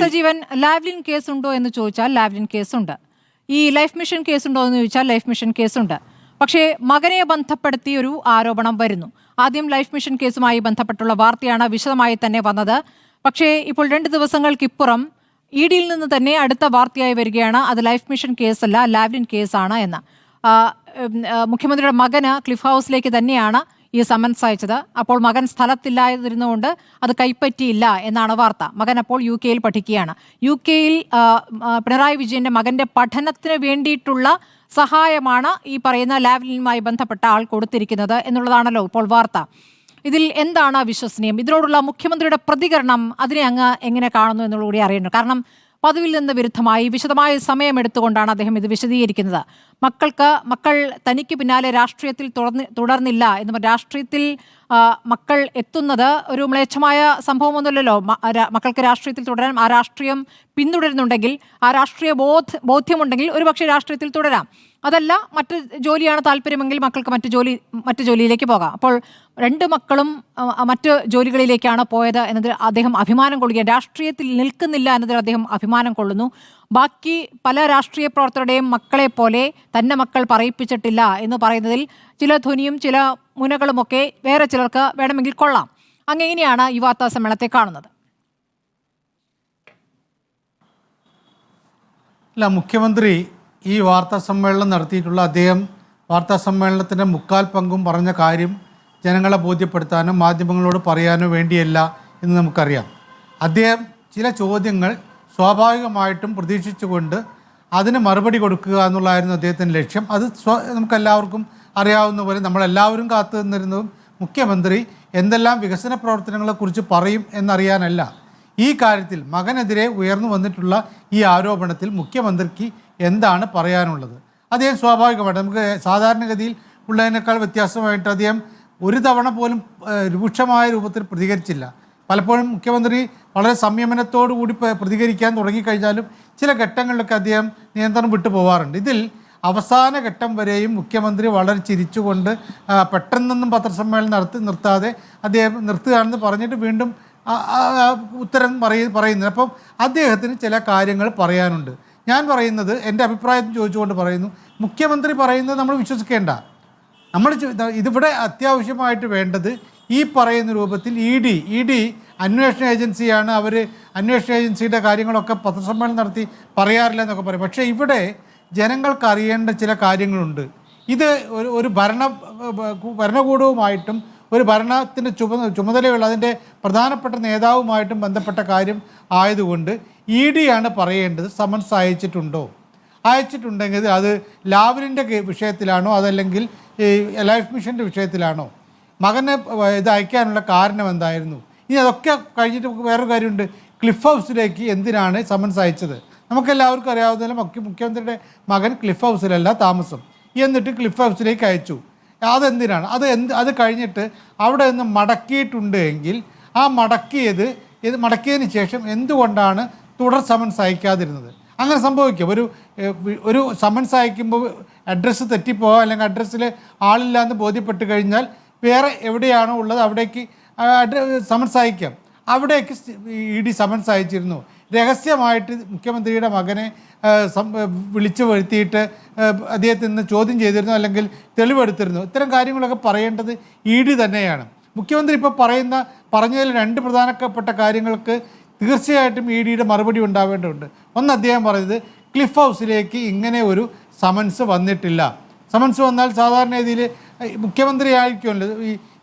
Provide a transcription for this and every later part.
Sajeevan Lavalin case ഉണ്ടോ എന്ന് ചോദിച്ചാൽ ലാവ്ലിൻ കേസുണ്ട്. ഈ ലൈഫ് മിഷൻ കേസുണ്ടോ എന്ന് ചോദിച്ചാൽ ലൈഫ് മിഷൻ കേസുണ്ട്. പക്ഷേ മകനെ ബന്ധപ്പെടുത്തി ഒരു ആരോപണം വരുന്നു. ആദ്യം ലൈഫ് മിഷൻ കേസുമായി ബന്ധപ്പെട്ടുള്ള വാർത്തയാണ് വിശദമായി തന്നെ വന്നത്. പക്ഷേ ഇപ്പോൾ 2 ദിവസങ്ങൾക്കിപ്പുറം ED-യിൽ നിന്ന് തന്നെ അടുത്ത വാർത്തയായി വരികയാണ് അത് ലൈഫ് മിഷൻ കേസല്ല, ലാവ്ലിൻ കേസാണ് എന്ന്. മുഖ്യമന്ത്രിയുടെ മകന് ക്ലിഫ് ഹൗസിലേക്ക് തന്നെയാണ് ഈ സമൻസ് അയച്ചത്. അപ്പോൾ മകൻ സ്ഥലത്തില്ലാതിരുന്നുകൊണ്ട് അത് കൈപ്പറ്റിയില്ല എന്നാണ് വാർത്ത. മകൻ അപ്പോൾ UK-യിൽ പഠിക്കുകയാണ്. UK-യിൽ പിണറായി വിജയന്റെ മകന്റെ പഠനത്തിന് വേണ്ടിയിട്ടുള്ള സഹായമാണ് ഈ പറയുന്ന ലാവ്ലിനുമായി ബന്ധപ്പെട്ട ആൾ കൊടുത്തിരിക്കുന്നത് എന്നുള്ളതാണല്ലോ ഇപ്പോൾ വാർത്ത. ഇതിൽ എന്താണ് വിശ്വസനീയം? ഇതിനോടുള്ള മുഖ്യമന്ത്രിയുടെ പ്രതികരണം അതിനെ അങ്ങ് എങ്ങനെ കാണുന്നു എന്നുള്ളത് കൂടി അറിയണം. കാരണം പതിവിൽ നിന്ന് വിരുദ്ധമായി വിശദമായ സമയമെടുത്തുകൊണ്ടാണ് അദ്ദേഹം ഇത് വിശദീകരിക്കുന്നത്. മക്കൾ തനിക്ക് പിന്നാലെ രാഷ്ട്രീയത്തിൽ തുടർന്നില്ല എന്ന് രാഷ്ട്രീയത്തിൽ മക്കൾ എത്തുന്നത് ഒരു മ്ലേച്ഛമായ സംഭവമൊന്നുമല്ലല്ലോ. മക്കൾക്ക് രാഷ്ട്രീയത്തിൽ തുടരാൻ, ആ രാഷ്ട്രീയം പിന്തുടരുന്നുണ്ടെങ്കിൽ, ആ രാഷ്ട്രീയ ബോധ്യമുണ്ടെങ്കിൽ ഒരുപക്ഷെ രാഷ്ട്രീയത്തിൽ തുടരാം. അതല്ല, മറ്റു ജോലിയാണ് താല്പര്യമെങ്കിൽ മക്കൾക്ക് മറ്റു ജോലിയിലേക്ക് പോകാം. അപ്പോൾ 2 മക്കളും മറ്റ് ജോലികളിലേക്കാണ് പോയത് എന്നതിൽ അദ്ദേഹം അഭിമാനം കൊള്ളുകയാണ്. രാഷ്ട്രീയത്തിൽ നിൽക്കുന്നില്ല എന്നതിൽ അദ്ദേഹം അഭിമാനം കൊള്ളുന്നു. ബാക്കി പല രാഷ്ട്രീയ പ്രവർത്തകരുടെയും മക്കളെ പോലെ തന്നെ മക്കൾ പറയിപ്പിച്ചിട്ടില്ല എന്ന് പറയുന്നതിൽ ചില ധ്വനിയും ചില മുനകളുമൊക്കെ വേറെ ചിലർക്ക് വേണമെങ്കിൽ കൊള്ളാം. അങ്ങനെയാണ് ഈ വാർത്താ സമ്മേളനത്തെ കാണുന്നത്. അല്ല, മുഖ്യമന്ത്രി ഈ വാർത്താ സമ്മേളനം നടത്തിയിട്ടുള്ള അദ്ദേഹം വാർത്താ സമ്മേളനത്തിൻ്റെ 3/4 പങ്കും പറഞ്ഞ കാര്യം ജനങ്ങളെ ബോധ്യപ്പെടുത്താനോ മാധ്യമങ്ങളോട് പറയാനോ വേണ്ടിയല്ല എന്ന് നമുക്കറിയാം. അദ്ദേഹം ചില ചോദ്യങ്ങൾ സ്വാഭാവികമായിട്ടും പ്രതീക്ഷിച്ചുകൊണ്ട് അതിന് മറുപടി കൊടുക്കുക എന്നുള്ളതായിരുന്നു അദ്ദേഹത്തിൻ്റെ ലക്ഷ്യം. അത് നമുക്കെല്ലാവർക്കും അറിയാവുന്ന പോലെ നമ്മളെല്ലാവരും കാത്തു നിന്നിരുന്നതും മുഖ്യമന്ത്രി എന്തെല്ലാം വികസന പ്രവർത്തനങ്ങളെക്കുറിച്ച് പറയും എന്നറിയാനല്ല. ഈ കാര്യത്തിൽ മകനെതിരെ ഉയർന്നു വന്നിട്ടുള്ള ഈ ആരോപണത്തിൽ മുഖ്യമന്ത്രിക്ക് എന്താണ് പറയാനുള്ളത്? അദ്ദേഹം സ്വാഭാവികമായിട്ട് നമുക്ക് സാധാരണഗതിയിൽ ഉള്ളതിനേക്കാൾ വ്യത്യാസമായിട്ട് അദ്ദേഹം ഒരു തവണ പോലും രൂക്ഷമായ രൂപത്തിൽ പ്രതികരിച്ചില്ല. പലപ്പോഴും മുഖ്യമന്ത്രി വളരെ സംയമനത്തോടു കൂടി പ്രതികരിക്കാൻ തുടങ്ങിക്കഴിഞ്ഞാലും ചില ഘട്ടങ്ങളിലൊക്കെ അദ്ദേഹം നിയന്ത്രണം വിട്ടു പോകാറുണ്ട്. ഇതിൽ അവസാന ഘട്ടം വരെയും മുഖ്യമന്ത്രി വളരെ ചിരിച്ചുകൊണ്ട് പെട്ടെന്നൊന്നും പത്രസമ്മേളനം നിർത്താതെ അദ്ദേഹം നിർത്തുകയാണെന്ന് പറഞ്ഞിട്ട് വീണ്ടും ഉത്തരം പറയുന്നത്. അപ്പം അദ്ദേഹത്തിന് ചില കാര്യങ്ങൾ പറയാനുണ്ട്. ഞാൻ പറയുന്നത്, എൻ്റെ അഭിപ്രായം ചോദിച്ചുകൊണ്ട് പറയുന്നു, മുഖ്യമന്ത്രി പറയുന്നത് നമ്മൾ വിശ്വസിക്കേണ്ട. ഇതിവിടെ അത്യാവശ്യമായിട്ട് വേണ്ടത് ഈ പറയുന്ന രൂപത്തിൽ ഇ ഡി അന്വേഷണ ഏജൻസിയാണ്, അവർ അന്വേഷണ ഏജൻസിയുടെ കാര്യങ്ങളൊക്കെ പത്രസമ്മേളനം നടത്തി പറയാറില്ല എന്നൊക്കെ പറയും. പക്ഷേ ഇവിടെ ജനങ്ങൾക്ക് അറിയേണ്ട ചില കാര്യങ്ങളുണ്ട്. ഇത് ഒരു ഭരണകൂടവുമായിട്ടും ഒരു ഭരണത്തിൻ്റെ ചുമതലയുള്ള അതിൻ്റെ പ്രധാനപ്പെട്ട നേതാവുമായിട്ടും ബന്ധപ്പെട്ട കാര്യം ആയതുകൊണ്ട് ED ആണ് പറയേണ്ടത്. സമൻസ് അയച്ചിട്ടുണ്ടെങ്കിൽ അത് ലാവ്ലിൻ്റെ വിഷയത്തിലാണോ അതല്ലെങ്കിൽ ഈ ലൈഫ് മിഷൻ്റെ വിഷയത്തിലാണോ? മകന് ഇത് അയക്കാനുള്ള കാരണം എന്തായിരുന്നു? ഇനി അതൊക്കെ കഴിഞ്ഞിട്ട് വേറൊരു കാര്യമുണ്ട്. ക്ലിഫ് ഹൗസിലേക്ക് എന്തിനാണ് സമൻസ് അയച്ചത്? നമുക്കെല്ലാവർക്കും അറിയാവുന്നതിലും മുഖ്യമന്ത്രിയുടെ മകൻ ക്ലിഫ് ഹൗസിലല്ല താമസം, എന്നിട്ട് ക്ലിഫ് ഹൗസിലേക്ക് അയച്ചു. അതെന്തിനാണ്? അത് കഴിഞ്ഞിട്ട് അവിടെ നിന്ന് മടക്കിയിട്ടുണ്ട് എങ്കിൽ ആ മടക്കിയതിന് ശേഷം എന്തുകൊണ്ടാണ് തുടർ സമൻസ് അയക്കാതിരുന്നത്? അങ്ങനെ സംഭവിക്കും. ഒരു സമൻസ് അയക്കുമ്പോൾ അഡ്രസ്സ് തെറ്റിപ്പോകാം, അല്ലെങ്കിൽ അഡ്രസ്സിൽ ആളില്ലാന്ന് ബോധ്യപ്പെട്ട് കഴിഞ്ഞാൽ വേറെ എവിടെയാണോ ഉള്ളത് അവിടേക്ക് സമൻസ് അയക്കാം. അവിടേക്ക് ED സമൻസ് അയച്ചിരുന്നു. രഹസ്യമായിട്ട് മുഖ്യമന്ത്രിയുടെ മകനെ വിളിച്ചു വരുത്തിയിട്ട് അദ്ദേഹത്തിൽ നിന്ന് ചോദ്യം ചെയ്തിരുന്നു, അല്ലെങ്കിൽ തെളിവെടുത്തിരുന്നു. ഇത്തരം കാര്യങ്ങളൊക്കെ പറയേണ്ടത് ED തന്നെയാണ്. മുഖ്യമന്ത്രി ഇപ്പോൾ പറഞ്ഞതിൽ 2 പ്രധാനപ്പെട്ട കാര്യങ്ങൾക്ക് തീർച്ചയായിട്ടും EDയുടെ മറുപടി ഉണ്ടാവേണ്ടതുണ്ട്. ഒന്ന്, അദ്ദേഹം പറഞ്ഞത് ക്ലിഫ് ഹൗസിലേക്ക് ഇങ്ങനെ ഒരു സമൻസ് വന്നിട്ടില്ല. സമൻസ് വന്നാൽ സാധാരണ രീതിയിൽ മുഖ്യമന്ത്രി ആയിരിക്കുമല്ലോ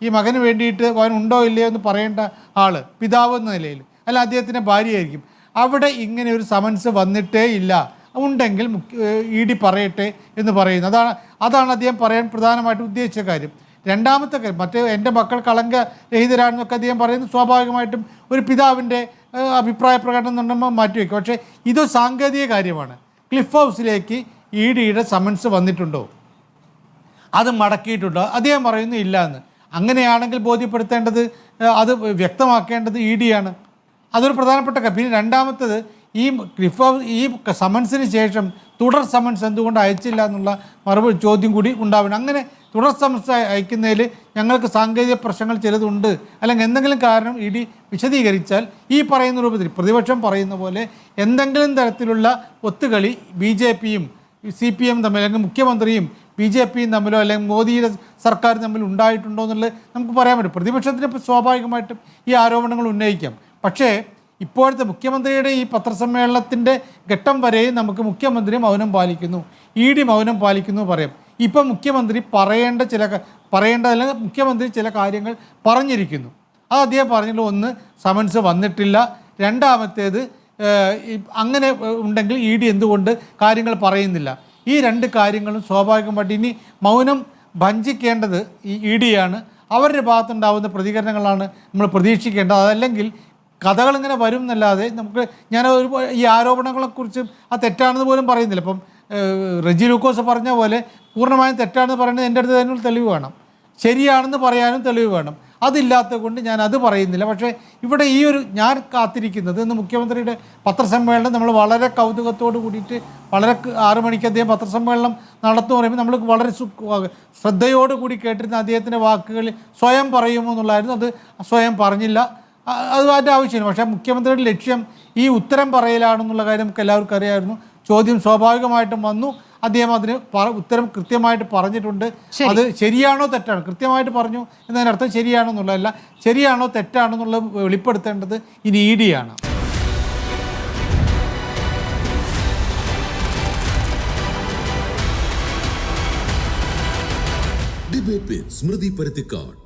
ഈ മകന് വേണ്ടിയിട്ട് അവൻ ഉണ്ടോ ഇല്ലയോ എന്ന് പറയേണ്ട ആൾ, പിതാവ് എന്ന നിലയിൽ, അല്ല അദ്ദേഹത്തിൻ്റെ ഭാര്യയായിരിക്കും. അവിടെ ഇങ്ങനെ ഒരു സമൻസ് വന്നിട്ടേ ഇല്ല. ഉണ്ടെങ്കിൽ ED പറയട്ടെ എന്ന് പറയുന്നു. അതാണ് അദ്ദേഹം പറയാൻ പ്രധാനമായിട്ടും ഉദ്ദേശിച്ച കാര്യം. രണ്ടാമത്തെ കാര്യം, എൻ്റെ മക്കൾ കളങ്കരഹിതരാണെന്നൊക്കെ അദ്ദേഹം പറയുന്നത് സ്വാഭാവികമായിട്ടും ഒരു പിതാവിൻ്റെ അഭിപ്രായ പ്രകടനം എന്നുണ്ടെങ്കിൽ മാറ്റിവെക്കും. പക്ഷേ ഇതൊരു സാങ്കേതിക കാര്യമാണ്. ക്ലിഫ് ഹൗസിലേക്ക് EDയുടെ സമൻസ് വന്നിട്ടുണ്ടോ, അത് മടക്കിയിട്ടുണ്ടോ? അദ്ദേഹം പറയുന്നു ഇല്ല എന്ന്. അങ്ങനെയാണെങ്കിൽ ബോധ്യപ്പെടുത്തേണ്ടത്, അത് വ്യക്തമാക്കേണ്ടത് ED ആണ്. അതൊരു പ്രധാനപ്പെട്ട കാര്യം. പിന്നെ രണ്ടാമത്തത്, ഈ ക്ലിഫ് ഹൗസ് ഈ സമൻസിന് ശേഷം തുടർ സമൻസ് എന്തുകൊണ്ട് അയച്ചില്ല എന്നുള്ള മറുപടി ചോദ്യം കൂടി ഉണ്ടാവണം. അങ്ങനെ തുടർ സമൻസ് അയക്കുന്നതിൽ ഞങ്ങൾക്ക് സാങ്കേതിക പ്രശ്നങ്ങൾ ചിലതുണ്ട്, അല്ലെങ്കിൽ എന്തെങ്കിലും കാരണം ഇ ഡി വിശദീകരിച്ചാൽ ഈ പറയുന്ന രൂപത്തിൽ പ്രതിപക്ഷം പറയുന്ന പോലെ എന്തെങ്കിലും തരത്തിലുള്ള ഒത്തുകളി BJPയും CPM തമ്മിൽ, അല്ലെങ്കിൽ മുഖ്യമന്ത്രിയും BJPയും തമ്മിലോ അല്ലെങ്കിൽ മോദിയുടെ സർക്കാർ തമ്മിൽ ഉണ്ടായിട്ടുണ്ടോ എന്നുള്ളത് നമുക്ക് പറയാൻ പറ്റും. പ്രതിപക്ഷത്തിന് സ്വാഭാവികമായിട്ടും ഈ ആരോപണങ്ങൾ ഉന്നയിക്കാം. പക്ഷേ ഇപ്പോഴത്തെ മുഖ്യമന്ത്രിയുടെ ഈ പത്രസമ്മേളനത്തിൻ്റെ ഘട്ടം വരെയും നമുക്ക് മുഖ്യമന്ത്രി മൗനം പാലിക്കുന്നു, ED മൗനം പാലിക്കുന്നു പറയാം. ഇപ്പം മുഖ്യമന്ത്രി പറയേണ്ടതല്ല, മുഖ്യമന്ത്രി ചില കാര്യങ്ങൾ പറഞ്ഞിരിക്കുന്നു. അത് അദ്ദേഹം പറഞ്ഞില്ല. ഒന്ന്, സമൻസ് വന്നിട്ടില്ല. രണ്ടാമത്തേത്, അങ്ങനെ ഉണ്ടെങ്കിൽ ED എന്തുകൊണ്ട് കാര്യങ്ങൾ പറയുന്നില്ല. ഈ രണ്ട് കാര്യങ്ങളും സ്വാഭാവികമായിട്ട് ഇനി മൗനം ഭഞ്ജിക്കേണ്ടത് ഈ ED ആണ്. അവരുടെ ഭാഗത്തുണ്ടാകുന്ന പ്രതികരണങ്ങളാണ് നമ്മൾ പ്രതീക്ഷിക്കേണ്ടത്. അതല്ലെങ്കിൽ കഥകളിങ്ങനെ വരും എന്നല്ലാതെ നമുക്ക് ഈ ആരോപണങ്ങളെക്കുറിച്ച് തെറ്റാണെന്ന് പോലും പറയുന്നില്ല. ഇപ്പം റെജി ലൂക്കോസ് പറഞ്ഞ പോലെ പൂർണ്ണമായും തെറ്റാണെന്ന് പറയുന്നത് എൻ്റെ അടുത്ത് തന്നെ തെളിവ് വേണം, ശരിയാണെന്ന് പറയാനും തെളിവ് വേണം. അതില്ലാത്തത് കൊണ്ട് ഞാൻ അത് പറയുന്നില്ല. പക്ഷേ ഇവിടെ ഞാൻ കാത്തിരിക്കുന്നത് ഇന്ന് മുഖ്യമന്ത്രിയുടെ പത്രസമ്മേളനം നമ്മൾ വളരെ കൗതുകത്തോട് കൂടിയിട്ട് 6 മണിക്ക് അദ്ദേഹം പത്രസമ്മേളനം നടത്തുമെന്ന് പറയുമ്പോൾ നമ്മൾ വളരെ ശ്രദ്ധയോട് കൂടി കേട്ടിരുന്ന അദ്ദേഹത്തിൻ്റെ വാക്കുകൾ സ്വയം പറയുമോ എന്നുള്ളതായിരുന്നു. അത് സ്വയം പറഞ്ഞില്ല. അത് അതിൻ്റെ ആവശ്യമില്ല. പക്ഷേ മുഖ്യമന്ത്രിയുടെ ലക്ഷ്യം ഈ ഉത്തരം പറയലാണെന്നുള്ള കാര്യം നമുക്ക് എല്ലാവർക്കും അറിയാമായിരുന്നു. ചോദ്യം സ്വാഭാവികമായിട്ടും വന്നു. അദ്ദേഹം അതിന് ഉത്തരം കൃത്യമായിട്ട് പറഞ്ഞിട്ടുണ്ട്. അത് ശരിയാണോ തെറ്റാണോ കൃത്യമായിട്ട് പറഞ്ഞു എന്നതിനർത്ഥം ശരിയാണോ എന്നുള്ളതല്ല, ശരിയാണോ തെറ്റാണോ എന്നുള്ളത് വെളിപ്പെടുത്തേണ്ടത് ഇനി ED ആണ്. ഡിബേറ്റ് വിത്ത് സ്മൃതി പരുത്തിക്കാട്.